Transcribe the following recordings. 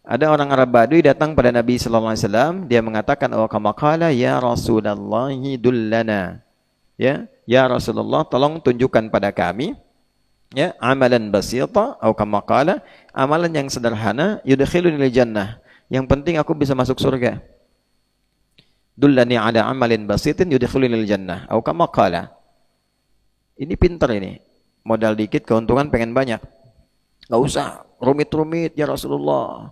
Ada orang Arab Badui datang pada Nabi sallallahu alaihi wasallam, dia mengatakan, "Oh, kama qala ya Rasulullah dullana." Ya Rasulullah, tolong tunjukkan pada kami ya amalan basita atau kama qala, amalan yang sederhana yudkhiluni jannah. Yang penting aku bisa masuk surga. Dullani ala amalin basitin yudkhiluni jannah atau kama qala. Ini pintar ini. Modal dikit keuntungan pengen banyak. Enggak usah rumit-rumit ya Rasulullah.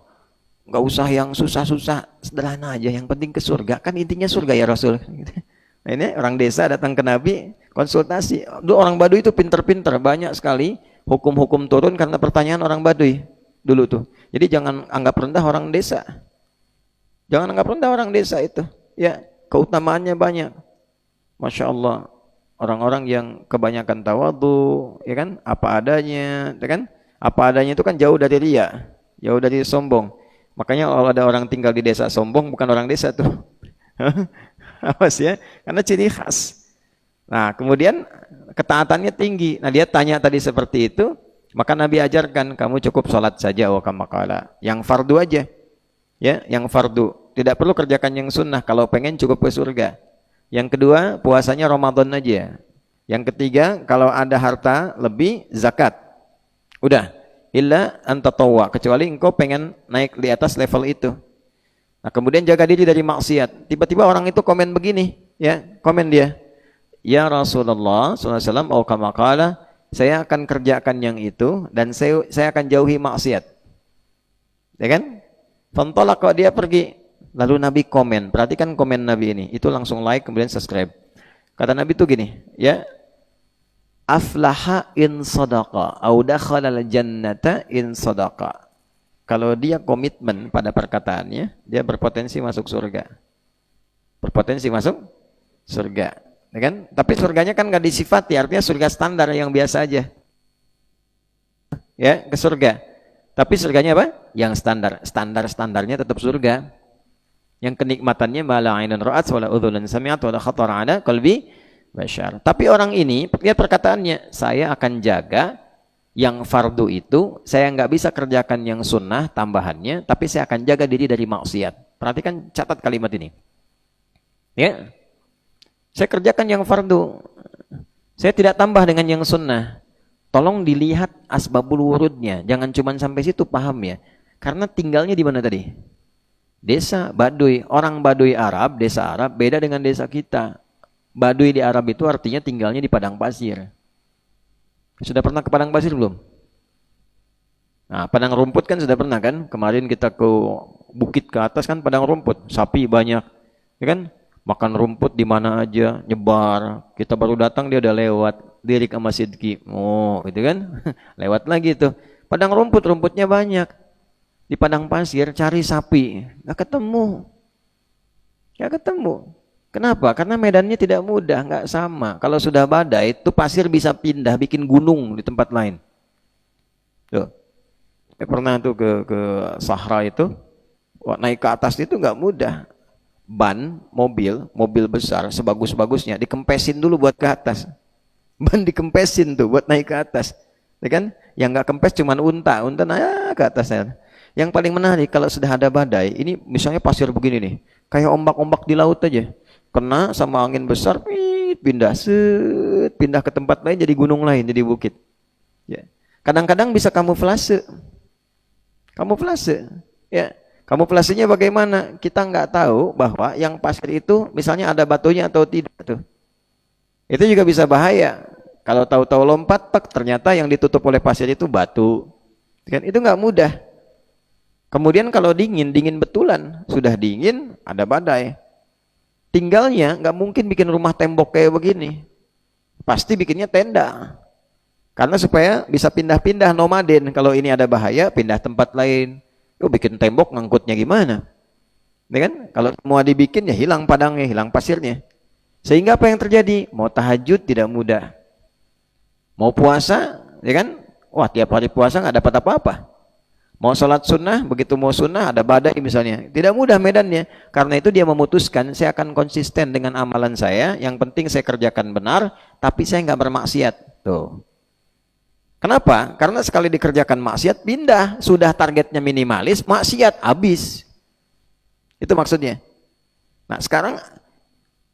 Enggak usah yang susah-susah, sederhana aja, yang penting ke surga. Kan intinya surga ya Rasul. Nah, ini orang desa datang ke Nabi, konsultasi. Dulu orang Baduy itu pinter-pinter, banyak sekali hukum-hukum turun karena pertanyaan orang Baduy dulu tuh. Jadi jangan anggap rendah orang desa. Jangan anggap rendah orang desa itu. Ya, keutamaannya banyak. Masya Allah. Orang-orang yang kebanyakan tawadhu, ya kan? Apa adanya, ya kan? Apa adanya itu kan jauh dari riya, jauh dari sombong. Makanya kalau ada orang tinggal di desa sombong, bukan orang desa tuh. Awas ya, karena ciri khas. Nah, kemudian ketaatannya tinggi. Nah, dia tanya tadi seperti itu, maka Nabi ajarkan, kamu cukup sholat saja, wa kama qala. Yang fardu aja. Ya, yang fardu. Tidak perlu kerjakan yang sunnah, kalau pengen cukup ke surga. Yang kedua, puasanya Ramadan aja. Yang ketiga, kalau ada harta lebih, zakat. Udah. Illa antatawwa, kecuali engkau pengen naik di atas level itu. Nah, kemudian jaga diri dari maksiat. Tiba-tiba orang itu komen begini, ya, komen dia. Ya Rasulullah SAW, oh kama qala, saya akan kerjakan yang itu dan saya akan jauhi maksiat. Ya kan? Fantalaqa, dia pergi. Lalu Nabi komen, perhatikan komen Nabi ini. Itu langsung like kemudian subscribe. Kata Nabi itu gini, ya. Aflaha in sadaqa au dakhalal jannata in sadaqa. Kalau dia komitmen pada perkataannya, dia berpotensi masuk surga. Berpotensi masuk surga, ya kan? Tapi surganya kan enggak disifati, artinya surga standar yang biasa aja. Ya, ke surga. Tapi surganya apa? Yang standar. Standar-standarnya tetap surga. Yang kenikmatannya ma la 'ainun ra'at wa la udhunun sami'at wa la khatara 'ala qalbi bashar. Tapi orang ini, lihat perkataannya, saya akan jaga yang fardu itu, saya nggak bisa kerjakan yang sunnah tambahannya, tapi saya akan jaga diri dari maksiat. Perhatikan, catat kalimat ini. Ya, saya kerjakan yang fardu, saya tidak tambah dengan yang sunnah. Tolong dilihat asbabul wurudnya, jangan cuma sampai situ, paham ya? Karena tinggalnya di mana tadi? Desa Baduy. Orang Baduy Arab, desa Arab beda dengan desa kita. Baduy di Arab itu artinya tinggalnya di padang pasir. Sudah pernah ke padang pasir belum? Nah, padang rumput kan sudah pernah kan? Kemarin kita ke bukit ke atas kan padang rumput, sapi banyak, ya kan? Makan rumput di mana aja, nyebar. Kita baru datang dia udah lewat, lirik sama Sidki. Oh, gitu kan? Lewat lagi tuh. Padang rumput, rumputnya banyak. Di padang pasir cari sapi, nggak ketemu. Nggak ketemu. Kenapa? Karena medannya tidak mudah, nggak sama. Kalau sudah badai, itu pasir bisa pindah, bikin gunung di tempat lain. Tuh. Saya pernah tuh ke Sahara itu, naik ke atas itu nggak mudah. Ban, mobil besar, sebagus-bagusnya, dikempesin dulu buat ke atas. Ban dikempesin tuh buat naik ke atas. Ya kan? Yang nggak kempes cuma unta naik ke atasnya. Yang paling menarik kalau sudah ada badai, ini misalnya pasir begini nih, kayak ombak-ombak di laut aja. Kena sama angin besar, pindah ke tempat lain, jadi gunung lain, jadi bukit. Ya. Kadang-kadang bisa kamuflase. Ya. Kamuflasenya bagaimana? Kita nggak tahu bahwa yang pasir itu misalnya ada batunya atau tidak tuh. Itu juga bisa bahaya. Kalau tahu-tahu lompat, ternyata yang ditutup oleh pasir itu batu. Kan itu nggak mudah. Kemudian kalau dingin betulan. Sudah dingin, ada badai. Tinggalnya nggak mungkin bikin rumah tembok kayak begini. Pasti bikinnya tenda. Karena supaya bisa pindah-pindah nomaden. Kalau ini ada bahaya, pindah tempat lain. Bikin tembok ngangkutnya gimana? Ya kan? Kalau semua dibikin ya hilang padangnya, hilang pasirnya. Sehingga apa yang terjadi? Mau tahajud tidak mudah. Mau puasa, ya kan? Wah, tiap hari puasa nggak dapat apa-apa. Mau sholat sunnah, begitu mau sunnah ada badai misalnya. Tidak mudah medannya. Karena itu dia memutuskan, saya akan konsisten dengan amalan saya. Yang penting saya kerjakan benar, tapi saya nggak bermaksiat. Tuh. Kenapa? Karena sekali dikerjakan maksiat pindah, sudah targetnya minimalis, maksiat habis. Itu maksudnya. Nah, sekarang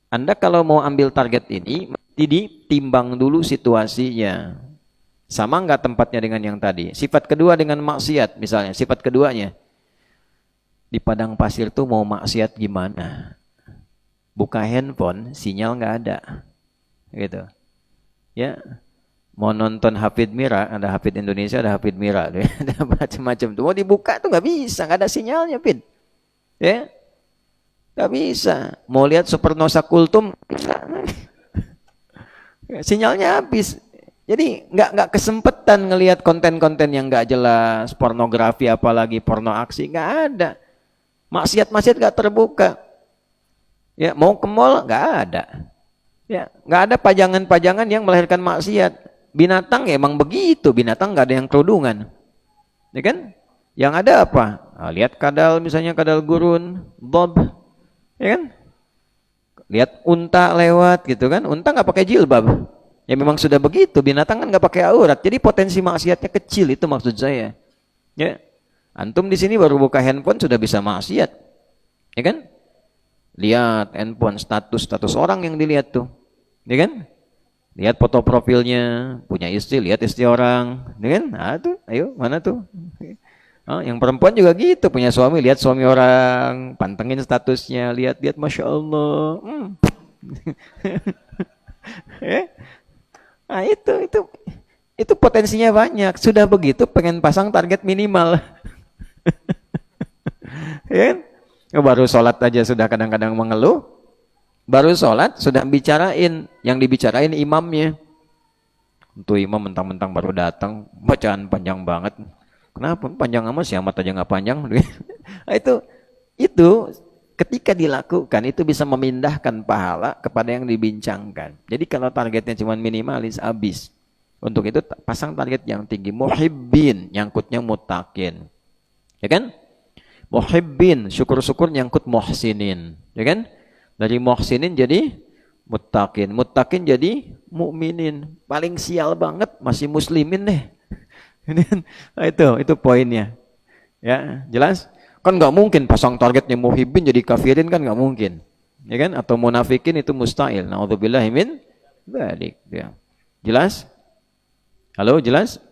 Anda kalau mau ambil target ini, mesti ditimbang dulu situasinya. Sama nggak tempatnya dengan yang tadi? Sifat kedua dengan maksiat, misalnya, sifat keduanya. Di padang pasir tuh mau maksiat gimana? Buka handphone, sinyal nggak ada. Gitu. Ya, mau nonton Hafid Mira, ada Hafid Indonesia, ada Hafid Mira, ada macam-macam tuh. Mau dibuka tuh nggak bisa, nggak ada sinyalnya, Pin. Ya, nggak bisa. Mau lihat Supernosa Kultum, bisa. Sinyalnya habis. Jadi nggak kesempetan ngelihat konten-konten yang nggak jelas, pornografi apalagi porno aksi, nggak ada. Maksiat-maksiat nggak terbuka. Ya, mau ke mall nggak ada. Ya, nggak ada pajangan-pajangan yang melahirkan maksiat. Binatang ya emang begitu, binatang nggak ada yang kerudungan, ya kan? Yang ada apa? Nah, lihat kadal, misalnya kadal gurun, bob, ya kan? Lihat unta lewat gitu kan? Unta nggak pakai jilbab, ya memang sudah begitu. Binatang kan nggak pakai aurat, jadi potensi maksiatnya kecil, itu maksud saya. Ya, antum di sini baru buka handphone sudah bisa maksiat, ya kan? Lihat handphone, status orang yang dilihat tuh, ya kan? Lihat foto profilnya, punya istri, lihat istri orang, ya kan? Nah tuh, ayo mana tuh? Oh, yang perempuan juga gitu, punya suami, lihat suami orang, pantengin statusnya, lihat-lihat, masya Allah. Nah itu potensinya banyak. Sudah begitu, pengen pasang target minimal, ya kan? Baru sholat aja sudah kadang-kadang mengeluh. Baru sholat sudah bicarain, yang dibicarain imamnya. Untuk imam mentang-mentang baru datang, bacaan panjang banget. Kenapa? Panjang amat, si amat aja nggak panjang. Nah, itu ketika dilakukan itu bisa memindahkan pahala kepada yang dibincangkan. Jadi kalau targetnya cuma minimalis, habis. Untuk itu pasang target yang tinggi. Muhibbin, nyangkutnya mutakin. Ya kan? Muhibbin, syukur-syukur nyangkut muhsinin. Ya kan? Dari muhsinin jadi muttaqin, muttaqin jadi mukminin. Paling sial banget masih muslimin deh. Nah, itu poinnya. Ya, jelas? Kan nggak mungkin pasang targetnya muhibbin jadi kafirin, kan nggak mungkin. Ya kan? Atau munafikin itu mustahil. Nauzubillahi min dzalik. Ya. Jelas? Halo, jelas?